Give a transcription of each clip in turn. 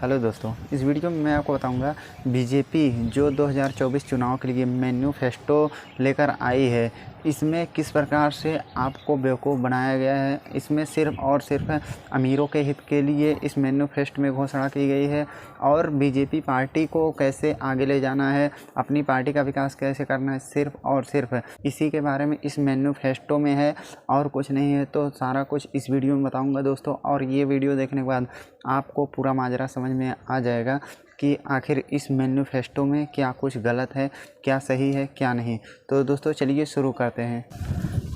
Hello दोस्तों, इस video में मैं आपको बताऊंगा बीजेपी जो 2024 चुनाव के लिए मैन्युफेस्टो लेकर आई है, इसमें किस प्रकार से आपको बेवकूफ़ बनाया गया है। इसमें सिर्फ़ और सिर्फ अमीरों के हित के लिए इस मैन्युफेस्टो में घोषणा की गई है और बीजेपी पार्टी को कैसे आगे ले जाना है, अपनी पार्टी का विकास कैसे करना है, सिर्फ़ और सिर्फ इसी के बारे में इस मैन्युफेस्टो में है और कुछ नहीं है। तो सारा कुछ इस वीडियो में बताऊँगा दोस्तों, और ये वीडियो देखने के बाद आपको पूरा माजरा समझ में आ जाएगा कि आखिर इस मैन्युफेस्टो में क्या कुछ गलत है, क्या सही है, क्या नहीं। तो दोस्तों चलिए शुरू करते हैं।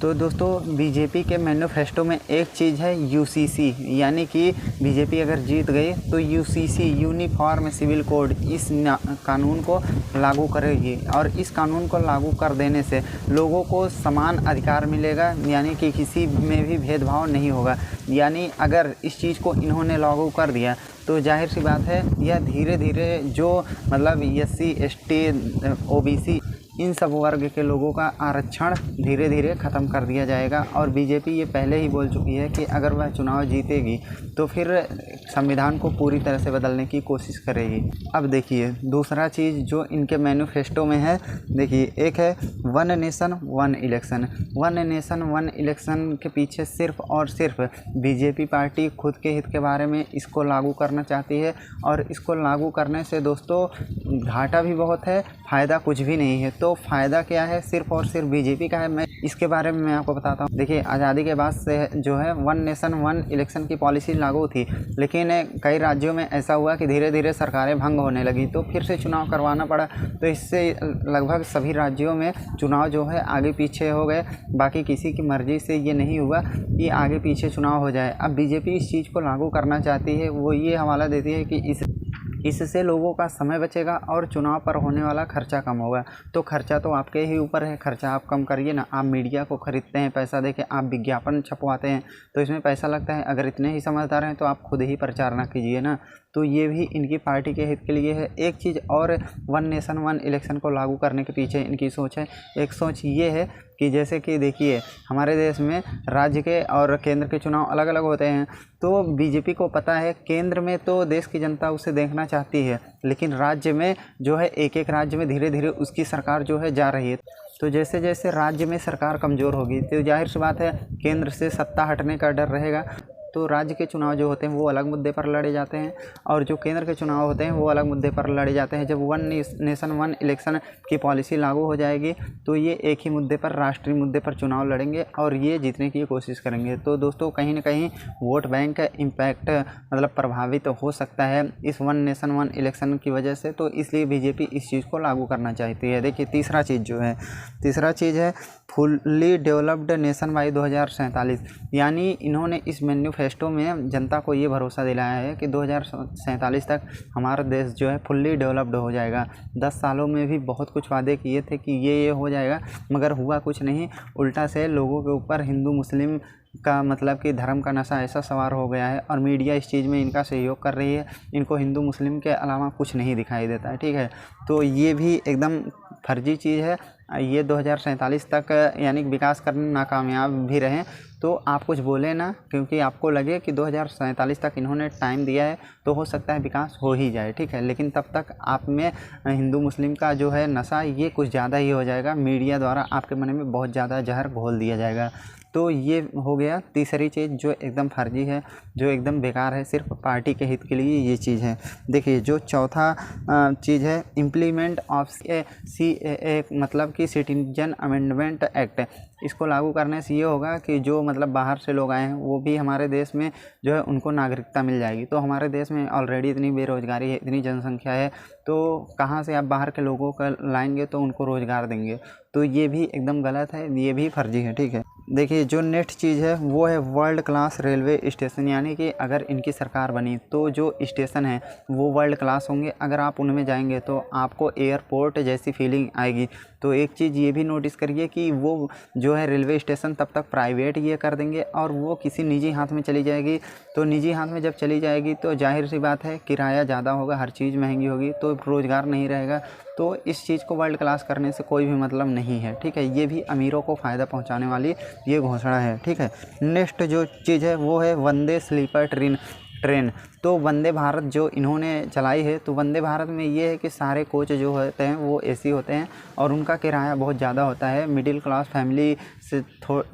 तो दोस्तों बीजेपी के मैन्युफेस्टो में एक चीज़ है यूसीसी, यानी कि बीजेपी अगर जीत गई तो यूसीसी यूनिफॉर्म सिविल कोड इस कानून को लागू करेगी और इस कानून को लागू कर देने से लोगों को समान अधिकार मिलेगा, यानी कि किसी में भी भेदभाव नहीं होगा। यानी अगर इस चीज़ को इन्होंने लागू कर दिया तो जाहिर सी बात है यह धीरे धीरे जो मतलब SC ST OBC इन सब वर्ग के लोगों का आरक्षण धीरे धीरे ख़त्म कर दिया जाएगा। और बीजेपी ये पहले ही बोल चुकी है कि अगर वह चुनाव जीतेगी तो फिर संविधान को पूरी तरह से बदलने की कोशिश करेगी। अब देखिए दूसरा चीज़ जो इनके मैन्युफेस्टो में है, देखिए एक है one nation one election. One nation one election के पीछे सिर्फ़ और सिर्फ बीजेपी पार्टी खुद के हित के बारे में इसको लागू करना चाहती है और इसको लागू करने से दोस्तों घाटा भी बहुत है, फ़ायदा कुछ भी नहीं है। तो फ़ायदा क्या है, सिर्फ़ और सिर्फ बीजेपी का है। मैं इसके बारे में आपको बताता हूँ। देखिए आज़ादी के बाद से जो है वन नेशन वन इलेक्शन की पॉलिसी लागू थी, लेकिन कई राज्यों में ऐसा हुआ कि धीरे धीरे सरकारें भंग होने लगी तो फिर से चुनाव करवाना पड़ा। तो इससे लगभग सभी राज्यों में चुनाव जो है आगे पीछे हो गए। बाकी किसी की मर्ज़ी से ये नहीं हुआ कि आगे पीछे चुनाव हो जाए। अब बीजेपी इस चीज़ को लागू करना चाहती है। वो ये हवाला देती है कि इससे लोगों का समय बचेगा और चुनाव पर होने वाला खर्चा कम होगा। तो खर्चा तो आपके ही ऊपर है, खर्चा आप कम करिए ना। आप मीडिया को ख़रीदते हैं पैसा देके, आप विज्ञापन छपवाते हैं तो इसमें पैसा लगता है। अगर इतने ही समझदार हैं तो आप खुद ही प्रचार ना कीजिए ना। तो ये भी इनकी पार्टी के हित के लिए है। एक चीज़ और वन नेशन वन इलेक्शन को लागू करने के पीछे इनकी सोच है। एक सोच ये है कि जैसे कि देखिए हमारे देश में राज्य के और केंद्र के चुनाव अलग अलग होते हैं। तो बीजेपी को पता है केंद्र में तो देश की जनता उसे देखना चाहती है, लेकिन राज्य में जो है एक एक राज्य में धीरे धीरे उसकी सरकार जो है जा रही है। तो जैसे जैसे राज्य में सरकार कमज़ोर होगी तो जाहिर सी बात है केंद्र से सत्ता हटने का डर रहेगा। तो राज्य के चुनाव जो होते हैं वो अलग मुद्दे पर लड़े जाते हैं और जो केंद्र के चुनाव होते हैं वो अलग मुद्दे पर लड़े जाते हैं। जब वन नेशन वन इलेक्शन की पॉलिसी लागू हो जाएगी तो ये एक ही मुद्दे पर, राष्ट्रीय मुद्दे पर चुनाव लड़ेंगे और ये जीतने की कोशिश करेंगे। तो दोस्तों कहीं ना कहीं वोट बैंक का इम्पैक्ट मतलब प्रभावित हो सकता है इस वन नेशन वन इलेक्शन की वजह से। तो इसलिए बीजेपी इस चीज़ को लागू करना चाहती है। देखिए तीसरा चीज़ है फुल्ली डेवलप्ड नेशन बाई 2047। यानी इन्होंने इस मैन्युफेस्टो में जनता को ये भरोसा दिलाया है कि 2047 तक हमारा देश जो है फुल्ली डेवलप्ड हो जाएगा। 10 सालों में भी बहुत कुछ वादे किए थे कि ये हो जाएगा, मगर हुआ कुछ नहीं। उल्टा से लोगों के ऊपर हिंदू मुस्लिम का मतलब कि धर्म का नशा ऐसा सवार हो गया है और मीडिया इस चीज़ में इनका सहयोग कर रही है। इनको हिंदू मुस्लिम के अलावा कुछ नहीं दिखाई देता है, ठीक है। तो ये भी एकदम फर्जी चीज़ है। ये 2047 तक यानी विकास करने में नाकामयाब भी रहें तो आप कुछ बोले ना, क्योंकि आपको लगे कि 2047 तक इन्होंने टाइम दिया है तो हो सकता है विकास हो ही जाए, ठीक है। लेकिन तब तक आप में हिंदू मुस्लिम का जो है नशा ये कुछ ज़्यादा ही हो जाएगा। मीडिया द्वारा आपके मन में बहुत ज़्यादा जहर घोल दिया जाएगा। तो ये हो गया तीसरी चीज़ जो एकदम फर्जी है, जो एकदम बेकार है, सिर्फ पार्टी के हित के लिए ये चीज़ है। देखिए जो चौथा चीज़ है इम्प्लीमेंट ऑफ CAA मतलब कि सिटीजन अमेंडमेंट एक्ट। इसको लागू करने से ये होगा कि जो मतलब बाहर से लोग आए हैं वो भी हमारे देश में जो है उनको नागरिकता मिल जाएगी। तो हमारे देश में ऑलरेडी इतनी बेरोज़गारी है, इतनी जनसंख्या है, तो कहाँ से आप बाहर के लोगों को लाएंगे तो उनको रोज़गार देंगे। तो ये भी एकदम गलत है, ये भी फर्जी है, ठीक है। देखिए जो नेक्स्ट चीज़ है वो है वर्ल्ड क्लास रेलवे स्टेशन। यानी कि अगर इनकी सरकार बनी तो जो स्टेशन है वो वर्ल्ड क्लास होंगे। अगर आप उनमें जाएंगे तो आपको एयरपोर्ट जैसी फीलिंग आएगी। तो एक चीज़ ये भी नोटिस करिए कि वो जो है रेलवे स्टेशन तब तक प्राइवेट ये कर देंगे और वो किसी निजी हाथ में चली जाएगी। तो निजी हाथ में जब चली जाएगी तो जाहिर सी बात है किराया ज़्यादा होगा, हर चीज़ महंगी होगी, तो रोज़गार नहीं रहेगा। तो इस चीज़ को वर्ल्ड क्लास करने से कोई भी मतलब नहीं है, ठीक है। ये भी अमीरों को फ़ायदा पहुंचाने वाली ये घोषणा है, ठीक है। नेक्स्ट जो चीज़ है वो है वंदे स्लीपर ट्रेन। ट्रेन। तो वंदे भारत जो इन्होंने चलाई है, तो वंदे भारत में ये है कि सारे कोच जो होते हैं वो एसी होते हैं और उनका किराया बहुत ज़्यादा होता है। मिडिल क्लास फैमिली से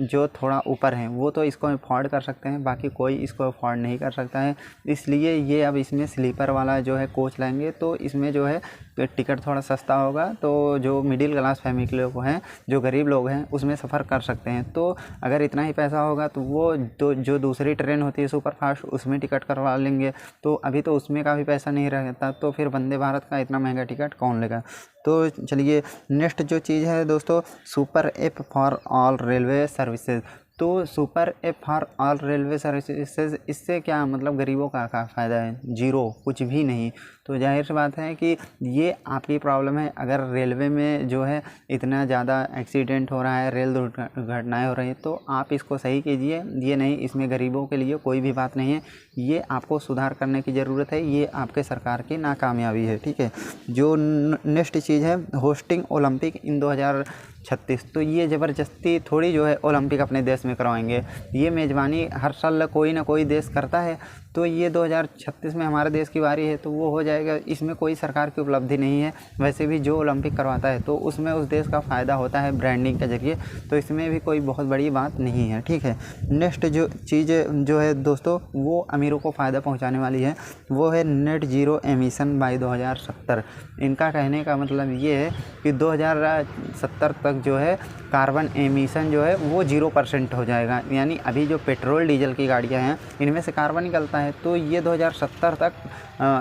जो थोड़ा ऊपर हैं वो तो इसको अफोर्ड कर सकते हैं, बाकी कोई इसको अफोर्ड नहीं कर सकता है। इसलिए ये अब इसमें स्लीपर वाला जो है कोच लाएंगे, तो इसमें जो है टिकट थोड़ा सस्ता होगा। तो जो मिडिल क्लास फैमिली के लोग हैं, जो गरीब लोग हैं, उसमें सफ़र कर सकते हैं। तो अगर इतना ही पैसा होगा तो वो जो दूसरी ट्रेन होती है सुपर फास्ट, उसमें टिकट करवा लेंगे। तो अभी तो उसमें का भी पैसा नहीं रहता, तो फिर वंदे भारत का इतना महंगा टिकट कौन लेगा। तो चलिए नेक्स्ट जो चीज़ है दोस्तों, super app for all railway services. तो super app for all railway services, इससे क्या मतलब गरीबों का फ़ायदा है? जीरो, कुछ भी नहीं। तो जाहिर सी बात है कि ये आपकी प्रॉब्लम है। अगर रेलवे में जो है इतना ज़्यादा एक्सीडेंट हो रहा है, रेल दुर्घटनाएँ हो रही हैं, तो आप इसको सही कीजिए। ये नहीं, इसमें गरीबों के लिए कोई भी बात नहीं है। ये आपको सुधार करने की ज़रूरत है, ये आपके सरकार की नाकामयाबी है, ठीक है। जो नेक्स्ट चीज़ है, होस्टिंग ओलंपिक इन 2036। तो ये ज़बरदस्ती थोड़ी जो है ओलंपिक अपने देश में करवाएंगे। ये मेज़बानी हर साल कोई ना कोई देश करता है, तो ये 2036 में हमारे देश की बारी है तो वो हो जाएगा। इसमें कोई सरकार की उपलब्धि नहीं है। वैसे भी जो ओलंपिक करवाता है तो उसमें उस देश का फ़ायदा होता है ब्रांडिंग के ज़रिए, तो इसमें भी कोई बहुत बड़ी बात नहीं है, ठीक है। नेक्स्ट जो चीज़ जो है दोस्तों, वो अमीरों को फ़ायदा पहुंचाने वाली है, वो है नेट ज़ीरो एमिशन बाय 2070। इनका कहने का मतलब ये है कि 2070 तक जो है कार्बन एमिशन जो है वो 0% हो जाएगा। यानी अभी जो पेट्रोल डीजल की गाड़ियाँ हैं इनमें से कार्बन निकलता है, तो ये 2070 तक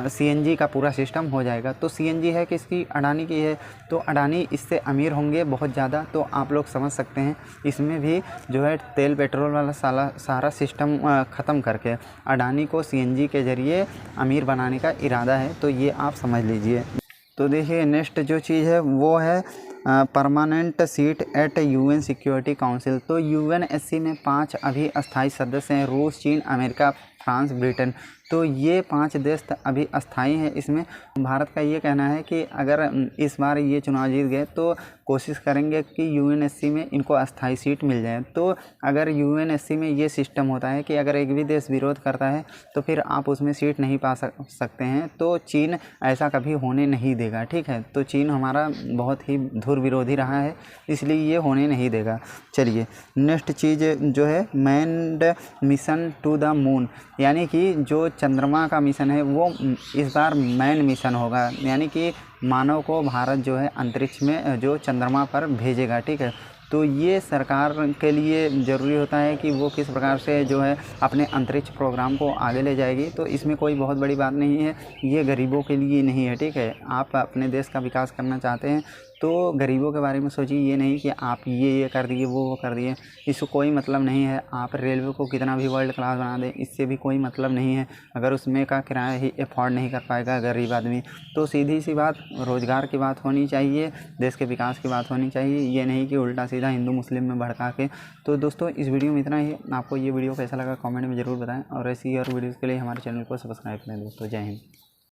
सीएनजी का पूरा सिस्टम हो जाएगा। तो सीएनजी है किसकी? अडानी की है। तो अडानी इससे अमीर होंगे बहुत ज़्यादा। तो आप लोग समझ सकते हैं इसमें भी जो है तेल पेट्रोल वाला सारा सिस्टम ख़त्म करके अडानी को सीएनजी के ज़रिए अमीर बनाने का इरादा है। तो ये आप समझ लीजिए। तो देखिए नेक्स्ट जो चीज़ है वो है permanent seat eight UN security council. तो यूएनएससी में 5 अभी अस्थाई सदस्य हैं, रूस, चीन, अमेरिका, फ्रांस, ब्रिटेन। तो ये 5 देश अभी अस्थाई हैं इसमें। भारत का ये कहना है कि अगर इस बार ये चुनाव जीत गए तो कोशिश करेंगे कि यूएनएससी में इनको अस्थाई सीट मिल जाए। तो अगर यूएनएससी में ये सिस्टम होता है कि अगर एक भी देश विरोध करता है तो फिर आप उसमें सीट नहीं पा सकते हैं, तो चीन ऐसा कभी होने नहीं देगा, ठीक है। तो चीन हमारा बहुत ही धुर विरोधी रहा है, इसलिए ये होने नहीं देगा। चलिए नेक्स्ट चीज़ जो है manned mission to the moon, यानी कि जो चंद्रमा का मिशन है वो इस बार मैन मिशन होगा, यानी कि मानव को भारत जो है अंतरिक्ष में जो चंद्रमा पर भेजेगा, ठीक है। तो ये सरकार के लिए ज़रूरी होता है कि वो किस प्रकार से जो है अपने अंतरिक्ष प्रोग्राम को आगे ले जाएगी। तो इसमें कोई बहुत बड़ी बात नहीं है, ये गरीबों के लिए नहीं है, ठीक है। आप अपने देश का विकास करना चाहते हैं तो गरीबों के बारे में सोचिए, ये नहीं कि आप ये कर दिए वो कर दिए, इसको कोई मतलब नहीं है। आप रेलवे को कितना भी वर्ल्ड क्लास बना दें, इससे भी कोई मतलब नहीं है अगर उसमें का किराया ही अफोर्ड नहीं कर पाएगा गरीब आदमी। तो सीधी सी बात, रोज़गार की बात होनी चाहिए, देश के विकास की बात होनी चाहिए, ये नहीं कि उल्टा सीधा हिंदू मुस्लिम में भड़का के। तो दोस्तों इस वीडियो में इतना ही। आपको ये वीडियो कैसा लगा कमेंट में ज़रूर बताएं, और ऐसी और वीडियोज़ के लिए हमारे चैनल को सब्सक्राइब करें दोस्तों। जय हिंद।